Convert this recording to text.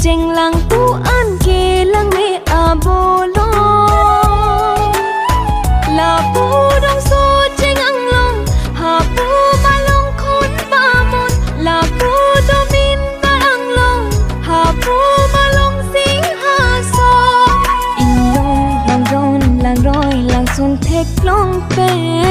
chênh lang tu an kê lang mê a bô lo là pu đông số chênh ang long hà pu ba long khốn ba môn là pu đô min ba ang long hà pu ba long sing hà so in long lang ron lang roi lang sun thek long pe